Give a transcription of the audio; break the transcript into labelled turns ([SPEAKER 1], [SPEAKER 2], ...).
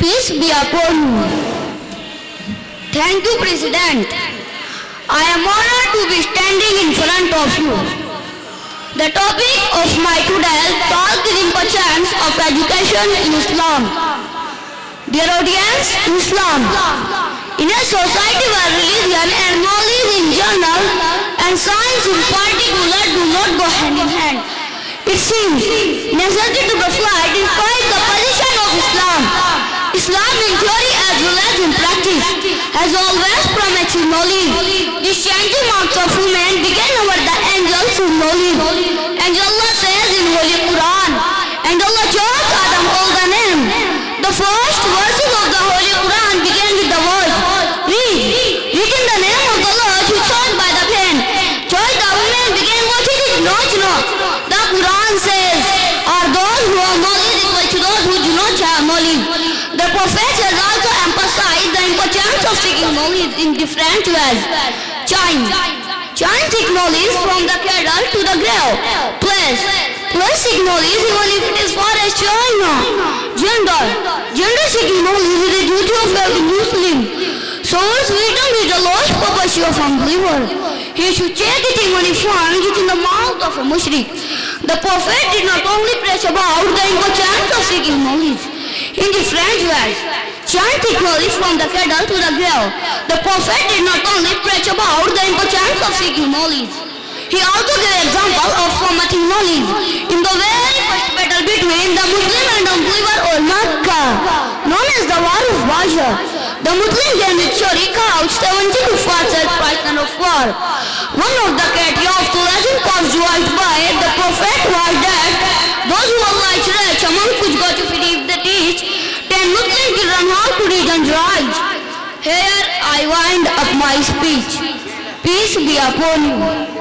[SPEAKER 1] Peace be upon you. Thank you, President. I am honored to be standing in front of you. The topic of my today's talk is importance of education in Islam. Dear audience, Islam. In a society where religion and knowledge in general and science in particular do not go hand in hand, it seems necessary to provide despite the position of Islam. Islam in theory as well as in practice has always promised knowledge. This changing marks of women began over the angels in knowledge. And Allah says in Holy Quran, and Allah chose Adam all the name. The first verses of the Holy Quran began with the word, read. Read in the name of the Lord who chose by the pen. Chose the women began what it is not to know. The Quran says, are those who have knowledge equal to those who do not have knowledge. The Prophet has also emphasized the importance of seeking knowledge in different ways. Chant seek knowledge from the cradle to the grave. Place seek knowledge even if it is far as China. Gender seeking knowledge is the duty of every Muslim. Source wisdom is the lost property of unbeliever. He should check it when he finds it in the mouth of a mushrik. The Prophet did not only preach about the importance of seeking knowledge in different ways. Chant knowledge from the cradle to the grave. The Prophet did not only preach about the importance of seeking knowledge. He also gave example of formatting knowledge in the very first battle between the Muslim and unbeliever or Makkah, known as the War of Badr. The Muslim general Sharika out 70 kuffars as prisoner of war. One of the criteria of tourism was joined by the Prophet was that those who are like rich among which got to believe the teach, 10 Muslims will learn how to read and write. Here I wind up my speech. Peace be upon you.